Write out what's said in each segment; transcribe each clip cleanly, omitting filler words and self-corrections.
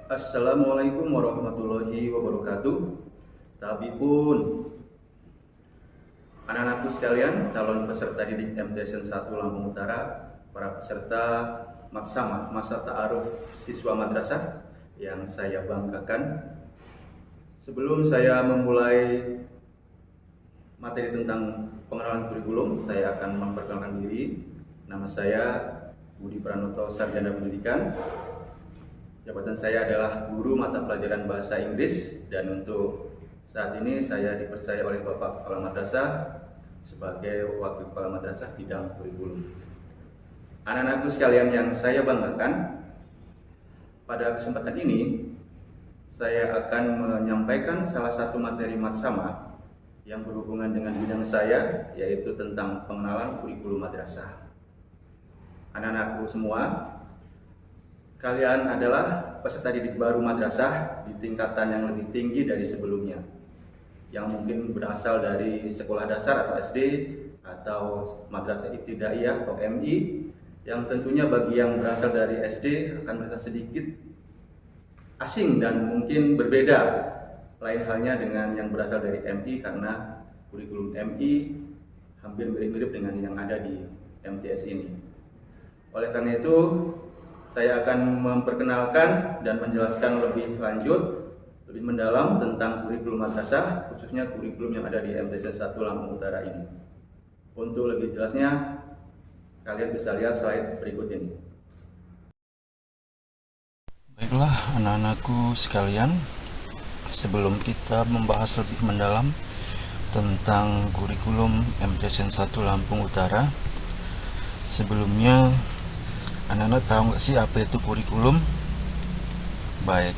Assalamualaikum warahmatullahi wabarakatuh. Tapi pun anak-anakku sekalian, calon peserta didik MTSN 1 Lampung Utara, para peserta Maksama Masa Ta'aruf Siswa Madrasah yang saya banggakan. Sebelum saya memulai materi tentang pengenalan kurikulum, saya akan memperkenalkan diri. Nama saya Budi Pranoto, Sarjana Pendidikan. Jabatan saya adalah guru mata pelajaran bahasa Inggris, dan untuk saat ini saya dipercaya oleh Bapak Kepala Madrasah sebagai Wakil Kepala Madrasah bidang kurikulum. Anak-anakku sekalian yang saya banggakan, pada kesempatan ini saya akan menyampaikan salah satu materi matsama yang berhubungan dengan bidang saya, yaitu tentang pengenalan kurikulum madrasah. Anak-anakku semua, kalian adalah peserta didik baru madrasah di tingkatan yang lebih tinggi dari sebelumnya, yang mungkin berasal dari sekolah dasar atau SD atau madrasah ibtidaiyah atau MI, yang tentunya bagi yang berasal dari SD akan merasa sedikit asing dan mungkin berbeda. Lain halnya dengan yang berasal dari MI, karena kurikulum MI hampir mirip-mirip dengan yang ada di MTS ini. Oleh karena itu, saya akan memperkenalkan dan menjelaskan lebih lanjut, lebih mendalam tentang kurikulum madrasah, khususnya kurikulum yang ada di MTSN 1 Lampung Utara ini. Untuk lebih jelasnya, kalian bisa lihat slide berikut ini. Baiklah anak-anakku sekalian, sebelum kita membahas lebih mendalam tentang kurikulum MTSN 1 Lampung Utara, sebelumnya anak-anak tahu nggak sih apa itu kurikulum? Baik,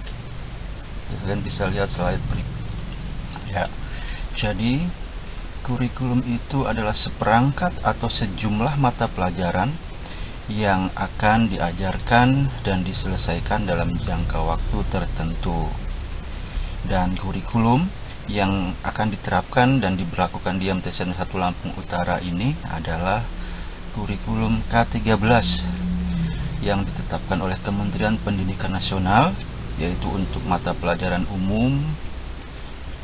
kalian bisa lihat slide berikut. Ya, jadi kurikulum itu adalah seperangkat atau sejumlah mata pelajaran yang akan diajarkan dan diselesaikan dalam jangka waktu tertentu. Dan kurikulum yang akan diterapkan dan diberlakukan di MTSN 1 Lampung Utara ini adalah kurikulum K13 yang ditetapkan oleh Kementerian Pendidikan Nasional, yaitu untuk mata pelajaran umum,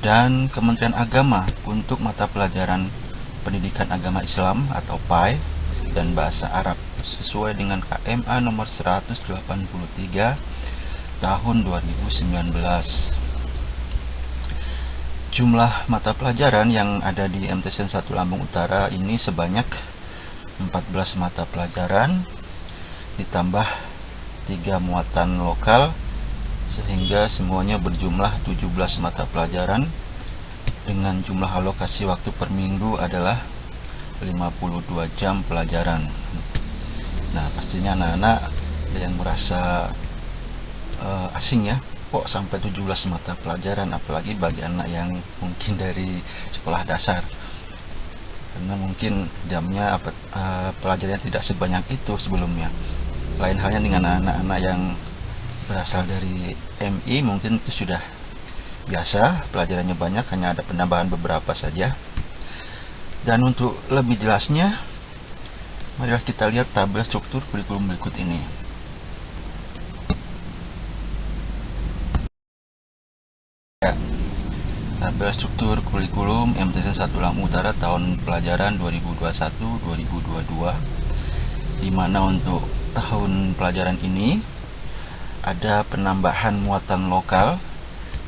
dan Kementerian Agama untuk mata pelajaran Pendidikan Agama Islam atau PAI dan Bahasa Arab, sesuai dengan KMA nomor 183 tahun 2019. Jumlah mata pelajaran yang ada di MTSN 1 Lampung Utara ini sebanyak 14 mata pelajaran ditambah 3 muatan lokal, sehingga semuanya berjumlah 17 mata pelajaran dengan jumlah alokasi waktu per minggu adalah 52 jam pelajaran. Nah, pastinya anak-anak ada yang merasa asing ya, kok sampai 17 mata pelajaran, apalagi bagi anak yang mungkin dari sekolah dasar, karena mungkin jamnya pelajarannya tidak sebanyak itu sebelumnya. Lain halnya dengan anak-anak yang berasal dari MI, mungkin itu sudah biasa, pelajarannya banyak, hanya ada penambahan beberapa saja. Dan untuk lebih jelasnya, marilah kita lihat tabel struktur kurikulum berikut ini. Ya, tabel struktur kurikulum MTSN 1 Lampung Utara tahun pelajaran 2021-2022, di mana untuk tahun pelajaran ini ada penambahan muatan lokal,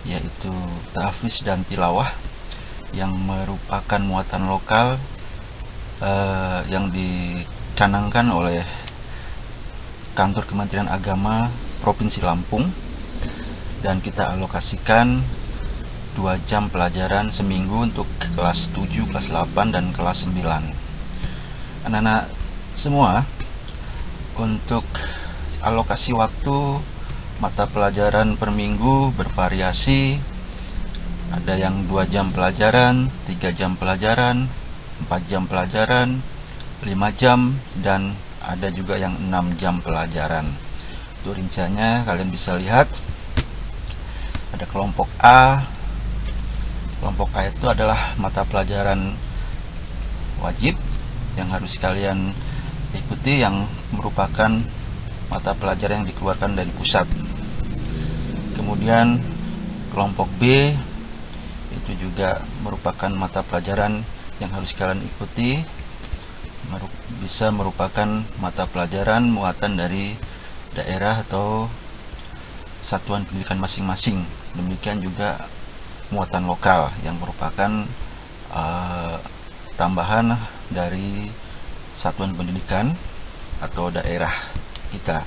yaitu tahfiz dan tilawah, yang merupakan muatan lokal yang dicanangkan oleh Kantor Kementerian Agama Provinsi Lampung, dan kita alokasikan 2 jam pelajaran seminggu untuk kelas 7, kelas 8, dan kelas 9. Anak-anak semua, untuk alokasi waktu mata pelajaran per minggu bervariasi. Ada yang 2 jam pelajaran, 3 jam pelajaran, 4 jam pelajaran, 5 jam, dan ada juga yang 6 jam pelajaran. Untuk rinciannya kalian bisa lihat. Ada kelompok A. Kelompok A itu adalah mata pelajaran wajib yang harus kalian ikuti, yang merupakan mata pelajaran yang dikeluarkan dari pusat. Kemudian kelompok B itu juga merupakan mata pelajaran yang harus kalian ikuti, bisa merupakan mata pelajaran muatan dari daerah atau satuan pendidikan masing-masing. Demikian juga muatan lokal yang merupakan tambahan dari satuan pendidikan atau daerah kita.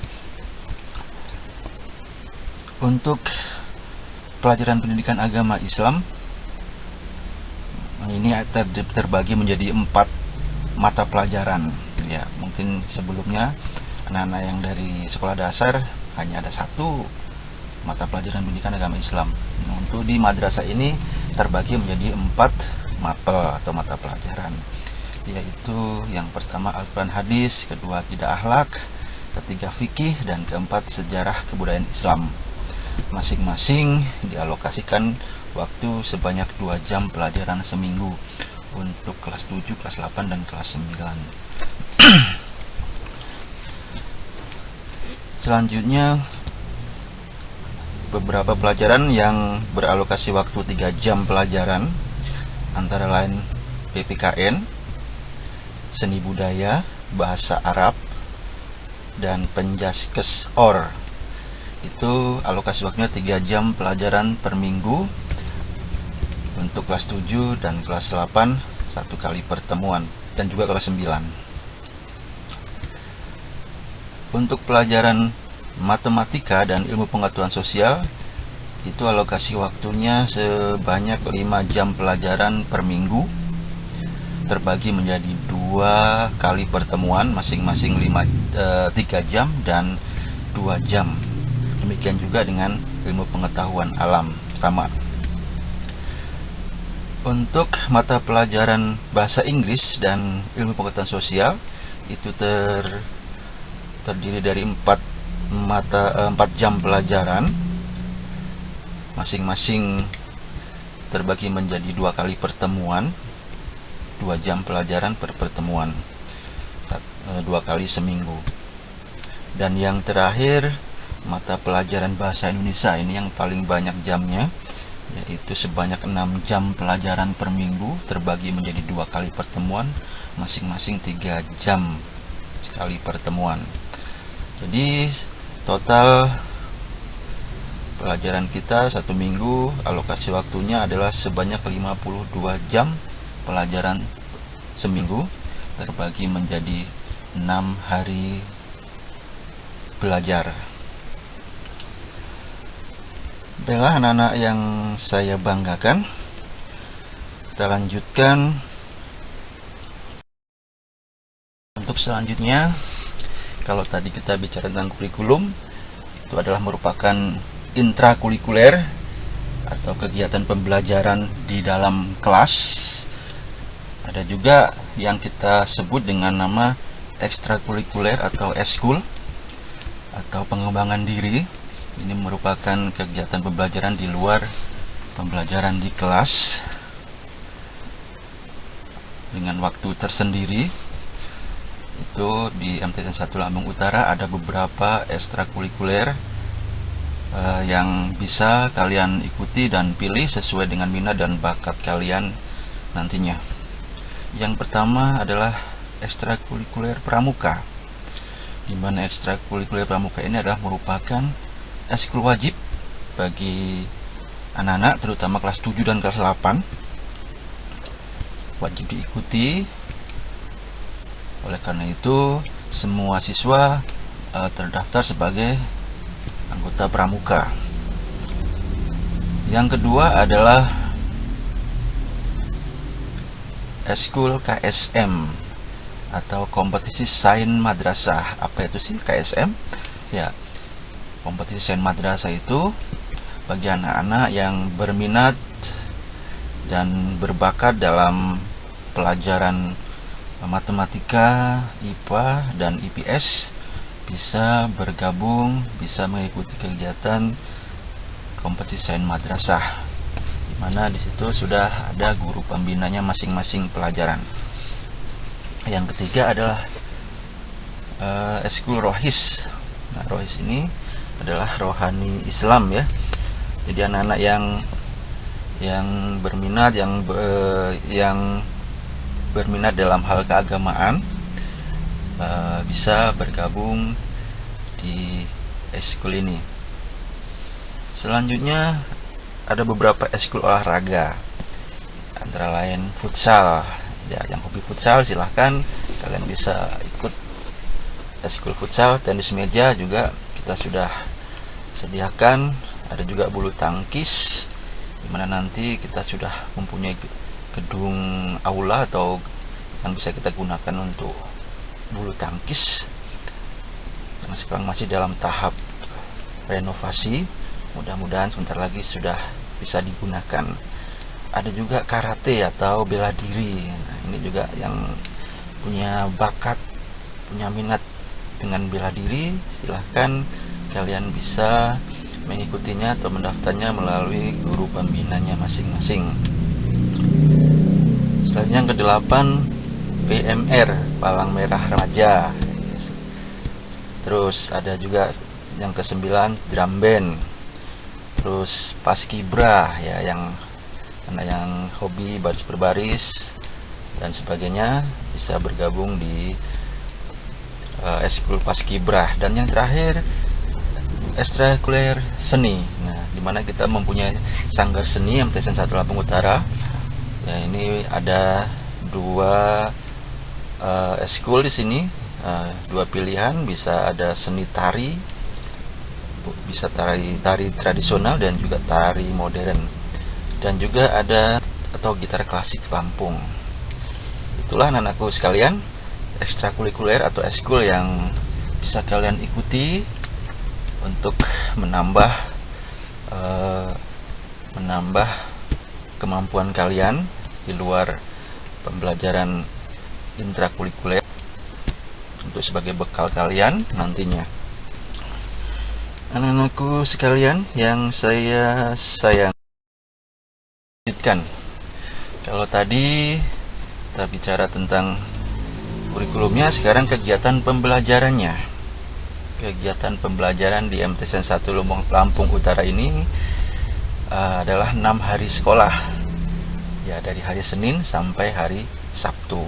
Untuk pelajaran pendidikan agama Islam ini terbagi menjadi 4 mata pelajaran ya. Mungkin sebelumnya anak-anak yang dari sekolah dasar hanya ada 1 mata pelajaran pendidikan agama Islam. Nah, untuk di madrasah ini terbagi menjadi 4 mapel atau mata pelajaran, yaitu yang pertama Al-Quran Hadis, kedua akidah akhlak, ketiga fikih, dan keempat sejarah kebudayaan Islam. Masing-masing dialokasikan waktu sebanyak 2 jam pelajaran seminggu untuk kelas 7, kelas 8, dan kelas 9. Selanjutnya beberapa pelajaran yang beralokasi waktu 3 jam pelajaran antara lain PPKN, seni budaya, bahasa Arab, dan penjaskes OR. Itu alokasi waktunya 3 jam pelajaran per minggu. Untuk kelas 7 dan kelas 8 1 kali pertemuan, dan juga kelas 9. Untuk pelajaran matematika dan ilmu pengetahuan sosial itu alokasi waktunya sebanyak 5 jam pelajaran per minggu, terbagi menjadi 2 kali pertemuan masing-masing 3 jam dan 2 jam. Demikian juga dengan ilmu pengetahuan alam, sama. Untuk mata pelajaran bahasa Inggris dan ilmu pengetahuan sosial itu terdiri dari 4 jam pelajaran, masing-masing terbagi menjadi 2 kali pertemuan, 2 jam pelajaran per pertemuan, 2 kali seminggu. Dan yang terakhir mata pelajaran bahasa Indonesia, ini yang paling banyak jamnya, yaitu sebanyak 6 jam pelajaran per minggu, terbagi menjadi 2 kali pertemuan, masing-masing 3 jam sekali pertemuan. Jadi total pelajaran kita 1 minggu alokasi waktunya adalah sebanyak 52 jam pelajaran seminggu, terbagi menjadi 6 hari belajar. Baiklah anak-anak yang saya banggakan, kita lanjutkan. Untuk selanjutnya, kalau tadi kita bicara tentang kurikulum, itu adalah merupakan intrakurikuler atau kegiatan pembelajaran di dalam kelas. Ada juga yang kita sebut dengan nama ekstrakurikuler atau eskul atau pengembangan diri. Ini merupakan kegiatan pembelajaran di luar pembelajaran di kelas dengan waktu tersendiri. Itu di MTSN 1 Lampung Utara ada beberapa ekstrakurikuler yang bisa kalian ikuti dan pilih sesuai dengan minat dan bakat kalian nantinya. Yang pertama adalah ekstrakurikuler pramuka, di mana ekstrakurikuler pramuka ini adalah merupakan eskul wajib bagi anak-anak terutama kelas 7 dan kelas 8, wajib diikuti. Oleh karena itu semua siswa terdaftar sebagai anggota pramuka. Yang kedua adalah eskul KSM atau kompetisi sains madrasah. Apa itu sih KSM? Ya, kompetisi sains madrasah itu bagi anak-anak yang berminat dan berbakat dalam pelajaran matematika, IPA, dan IPS bisa bergabung, bisa mengikuti kegiatan kompetisi sains madrasah, di mana di situ sudah ada guru pembinanya masing-masing pelajaran. Yang ketiga adalah eskul rohis. Nah, rohis ini adalah rohani Islam ya. Jadi anak-anak yang berminat, yang berminat dalam hal keagamaan bisa bergabung di eskul ini. Selanjutnya ada beberapa eskul olahraga, antara lain futsal. Ya, yang hobi futsal silahkan kalian bisa ikut eskul futsal. Tenis meja juga kita sudah sediakan. Ada juga bulu tangkis, dimana nanti kita sudah mempunyai gedung aula atau yang bisa kita gunakan untuk bulu tangkis, yang sekarang masih dalam tahap renovasi. Mudah-mudahan sebentar lagi sudah bisa digunakan. Ada juga karate atau bela diri. Nah, ini juga yang punya bakat, punya minat dengan bela diri, silahkan kalian bisa mengikutinya atau mendaftarnya melalui guru pembinanya masing-masing. Selanjutnya yang ke-8, PMR, Palang Merah Remaja. Terus ada juga yang ke-9, drum band. Terus paskibra, ya, yang anak yang hobi baris berbaris dan sebagainya bisa bergabung di eskul paskibra. Dan yang terakhir, ekstrakurikuler seni. Nah, dimana kita mempunyai sanggar seni MTSN 1 Lampung Utara. Ya, ini ada dua eskul di sini, dua pilihan. Bisa ada seni tari, bisa tari tradisional dan juga tari modern, dan juga ada atau gitar klasik Lampung. Itulah anak-anakku sekalian, ekstrakurikuler atau eskul yang bisa kalian ikuti untuk menambah kemampuan kalian di luar pembelajaran intrakurikuler, untuk sebagai bekal kalian nantinya. Anak-anakku sekalian yang saya sayang, lanjutkan. Kalau tadi kita bicara tentang kurikulumnya, sekarang kegiatan pembelajarannya. Kegiatan pembelajaran di MTSN 1 Lampung Utara ini adalah 6 hari sekolah, ya, dari hari Senin sampai hari Sabtu.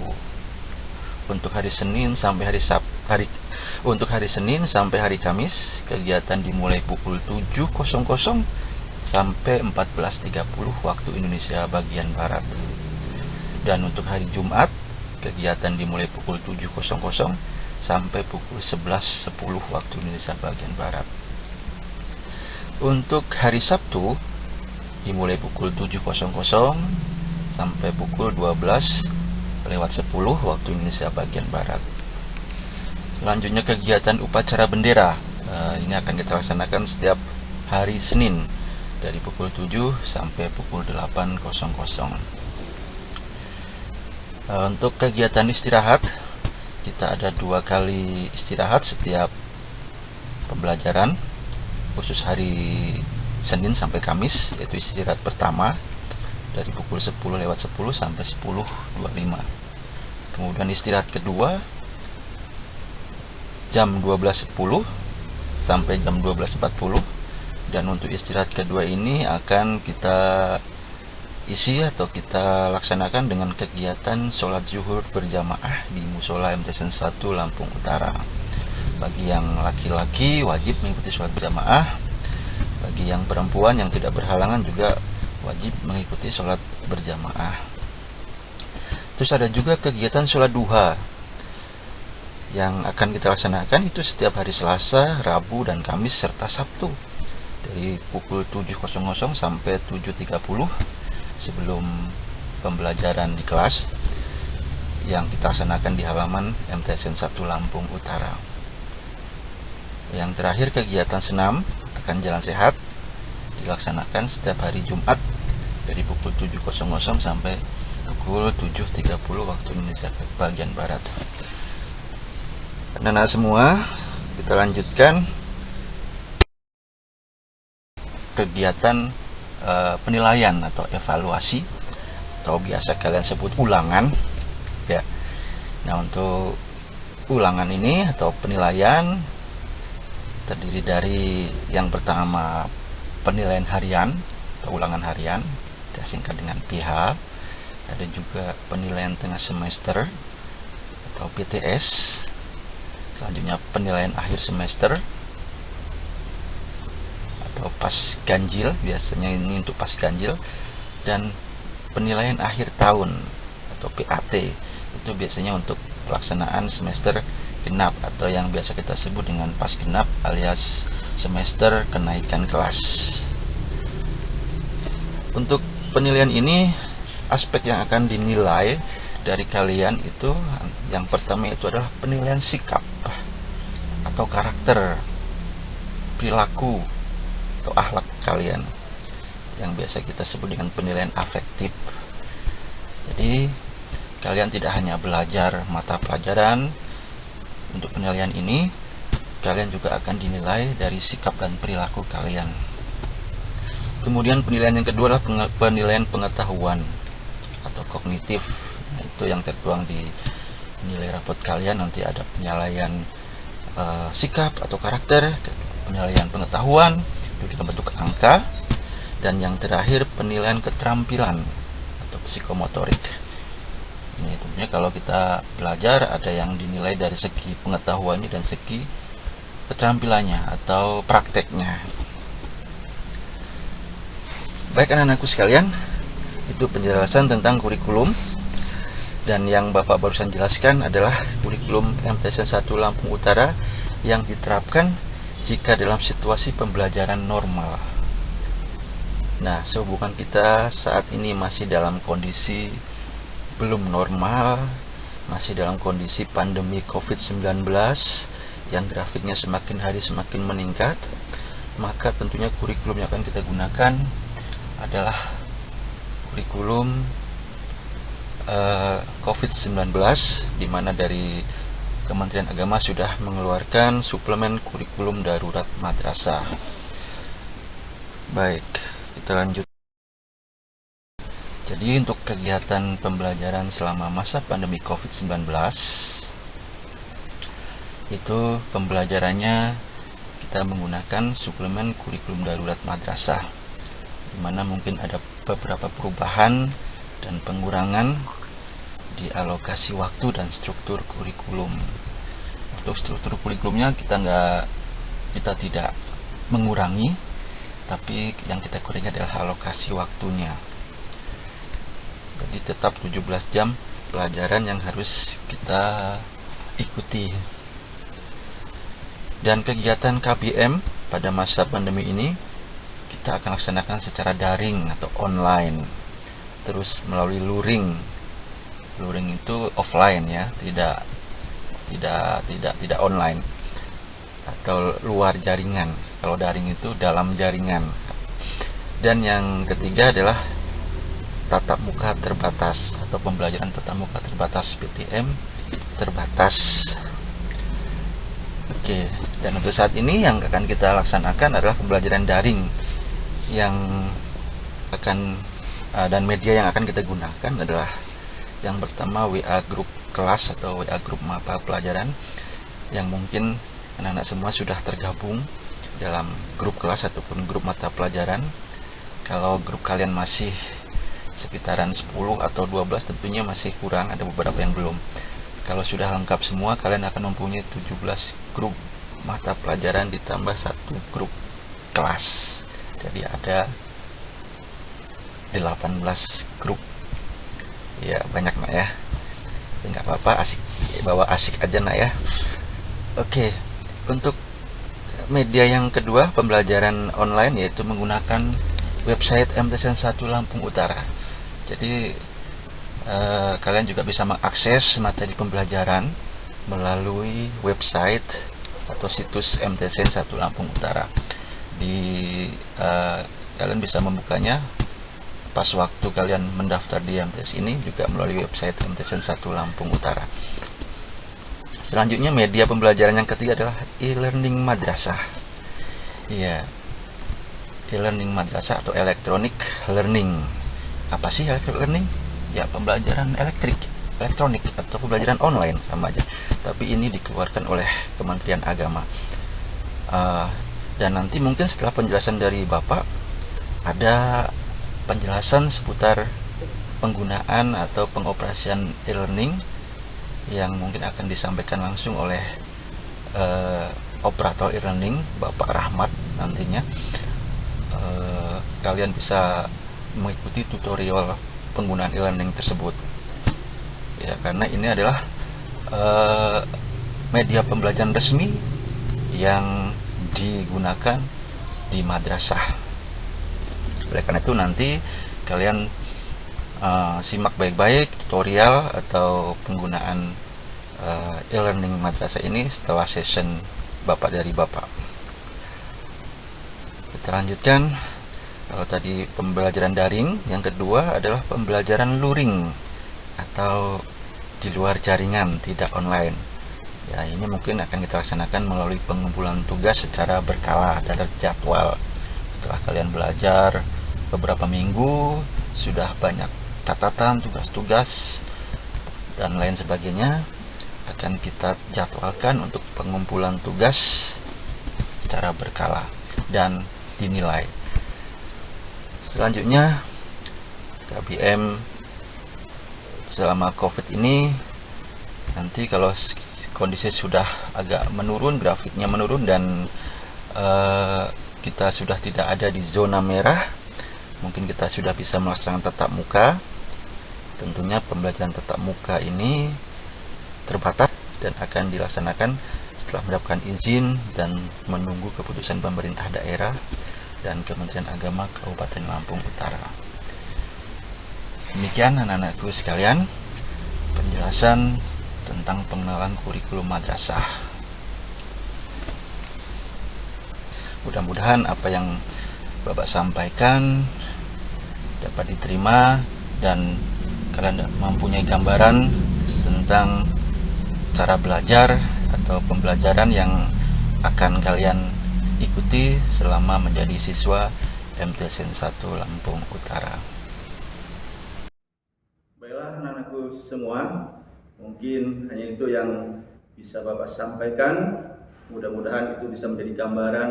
Untuk hari Senin sampai hari Kamis, kegiatan dimulai pukul 7.00 sampai 14.30 waktu Indonesia bagian Barat. Dan untuk hari Jumat, kegiatan dimulai pukul 7.00 sampai pukul 11.10 waktu Indonesia bagian Barat. Untuk hari Sabtu dimulai pukul 7.00 sampai pukul 12.10 waktu Indonesia bagian Barat. Selanjutnya kegiatan upacara bendera. Ini akan kita laksanakan setiap hari Senin dari pukul 7 sampai pukul 8.00. Untuk kegiatan istirahat, kita ada 2 kali istirahat setiap pembelajaran, khusus hari Senin sampai Kamis, yaitu istirahat pertama dari pukul 10.10 sampai 10.25. Kemudian istirahat kedua jam 12.10 sampai jam 12.40. Dan untuk istirahat kedua ini akan kita isi atau kita laksanakan dengan kegiatan sholat zuhur berjamaah di musola MTSN 1 Lampung Utara. Bagi yang laki-laki wajib mengikuti sholat berjamaah, bagi yang perempuan yang tidak berhalangan juga wajib mengikuti sholat berjamaah. Terus ada juga kegiatan sholat duha yang akan kita laksanakan itu setiap hari Selasa, Rabu, dan Kamis serta Sabtu dari pukul 7.00 sampai 7.30 sebelum pembelajaran di kelas yang kita laksanakan di halaman MTSN 1 Lampung Utara. Yang terakhir, kegiatan senam akan jalan sehat dilaksanakan setiap hari Jumat dari pukul 7.00 sampai pukul 7.30 waktu Indonesia bagian Barat. Anak-anak semua, kita lanjutkan kegiatan penilaian atau evaluasi, atau biasa kalian sebut ulangan, ya. Nah, untuk ulangan ini atau penilaian terdiri dari yang pertama penilaian harian atau ulangan harian, kita singkat dengan PH. Ada juga penilaian tengah semester atau PTS. Selanjutnya penilaian akhir semester atau pas ganjil, biasanya ini untuk pas ganjil. Dan penilaian akhir tahun atau PAT, itu biasanya untuk pelaksanaan semester genap atau yang biasa kita sebut dengan pas genap alias semester kenaikan kelas. Untuk penilaian ini, aspek yang akan dinilai dari kalian itu yang pertama itu adalah penilaian sikap atau karakter, perilaku atau akhlak kalian, yang biasa kita sebut dengan penilaian afektif. Jadi kalian tidak hanya belajar mata pelajaran. Untuk penilaian ini kalian juga akan dinilai dari sikap dan perilaku kalian. Kemudian penilaian yang kedua adalah penilaian pengetahuan atau kognitif. Nah, itu yang tertuang di nilai rapot kalian. Nanti ada penilaian sikap atau karakter, penilaian pengetahuan itu dalam bentuk angka, dan yang terakhir penilaian keterampilan atau psikomotorik. Ini tentunya kalau kita belajar ada yang dinilai dari segi pengetahuannya dan segi keterampilannya atau prakteknya. Baik anak-anakku sekalian, itu penjelasan tentang kurikulum. Dan yang Bapak barusan jelaskan adalah kurikulum MTSN 1 Lampung Utara yang diterapkan jika dalam situasi pembelajaran normal. Nah, sehubungan kita saat ini masih dalam kondisi belum normal, masih dalam kondisi pandemi COVID-19 yang grafiknya semakin hari semakin meningkat, maka tentunya kurikulum yang akan kita gunakan adalah kurikulum COVID-19, di mana dari Kementerian Agama sudah mengeluarkan suplemen kurikulum darurat madrasah. Baik, kita lanjut. Jadi untuk kegiatan pembelajaran selama masa pandemi COVID-19 itu pembelajarannya kita menggunakan suplemen kurikulum darurat madrasah, di mana mungkin ada beberapa perubahan dan pengurangan di alokasi waktu dan struktur kurikulum. Untuk struktur kurikulumnya kita tidak mengurangi, tapi yang kita kurangi adalah alokasi waktunya. Jadi tetap 17 jam pelajaran yang harus kita ikuti. Dan kegiatan KBM pada masa pandemi ini kita akan laksanakan secara daring atau online, terus melalui luring. Luring itu offline ya, tidak online atau luar jaringan. Kalau daring itu dalam jaringan. Dan yang ketiga adalah tatap muka terbatas atau pembelajaran tatap muka terbatas, PTM terbatas. Oke, dan untuk saat ini yang akan kita laksanakan adalah pembelajaran daring yang akan dan media yang akan kita gunakan adalah yang pertama WA grup kelas atau WA grup mata pelajaran, yang mungkin anak-anak semua sudah tergabung dalam grup kelas ataupun grup mata pelajaran. Kalau grup kalian masih sekitaran 10 atau 12 tentunya masih kurang, ada beberapa yang belum. Kalau sudah lengkap semua, kalian akan mempunyai 17 grup mata pelajaran ditambah 1 grup kelas. Jadi ada 18 grup. Ya banyak nak ya, nggak apa-apa, asik, bawa asik aja nak ya. Oke, untuk media yang kedua pembelajaran online yaitu menggunakan website MTSN 1 Lampung Utara. Jadi kalian juga bisa mengakses materi pembelajaran melalui website atau situs MTSN 1 Lampung Utara. Kalian bisa membukanya pas waktu kalian mendaftar di MTS ini juga melalui website MTSN 1 Lampung Utara. Selanjutnya media pembelajaran yang ketiga adalah e-learning madrasah. Iya, e-learning madrasah atau electronic learning. Apa sih electronic learning? Ya, pembelajaran elektronik atau pembelajaran online, sama aja. Tapi ini dikeluarkan oleh Kementerian Agama. Dan nanti mungkin setelah penjelasan dari Bapak, ada penjelasan seputar penggunaan atau pengoperasian e-learning yang mungkin akan disampaikan langsung oleh operator e-learning Bapak Rahmat nantinya. Kalian bisa mengikuti tutorial penggunaan e-learning tersebut ya, karena ini adalah media pembelajaran resmi yang digunakan di madrasah. Oleh karena itu nanti kalian simak baik-baik tutorial atau penggunaan e-learning madrasah ini setelah session Bapak dari Bapak. Kita lanjutkan. Kalau tadi pembelajaran daring, yang kedua adalah pembelajaran luring atau di luar jaringan, tidak online. Ya, ini mungkin akan kita laksanakan melalui pengumpulan tugas secara berkala dan terjadwal. Setelah kalian belajar beberapa minggu, sudah banyak catatan, tugas-tugas, dan lain sebagainya, akan kita jadwalkan untuk pengumpulan tugas secara berkala dan dinilai. Selanjutnya, KBM selama COVID ini, nanti kalau kondisi sudah agak menurun, grafiknya menurun, dan kita sudah tidak ada di zona merah, mungkin kita sudah bisa melaksanakan tatap muka. Tentunya pembelajaran tatap muka ini terbatas dan akan dilaksanakan setelah mendapatkan izin dan menunggu keputusan pemerintah daerah dan Kementerian Agama Kabupaten Lampung Utara. Demikian anak-anakku sekalian, penjelasan tentang pengenalan kurikulum madrasah. Mudah-mudahan apa yang Bapak sampaikan dapat diterima dan kalian mempunyai gambaran tentang cara belajar atau pembelajaran yang akan kalian ikuti selama menjadi siswa MTSN 1 Lampung Utara. Baiklah anak-anakku semua, mungkin hanya itu yang bisa Bapak sampaikan. Mudah-mudahan itu bisa menjadi gambaran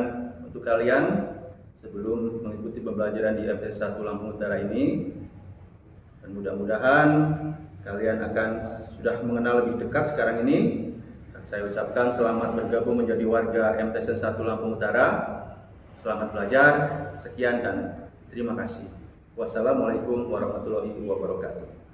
untuk kalian sebelum mengikuti pembelajaran di MTSN 1 Lampung Utara ini. Dan mudah-mudahan kalian akan sudah mengenal lebih dekat sekarang ini. Saya ucapkan selamat bergabung menjadi warga MTSN 1 Lampung Utara. Selamat belajar, sekian dan terima kasih. Wassalamualaikum warahmatullahi wabarakatuh.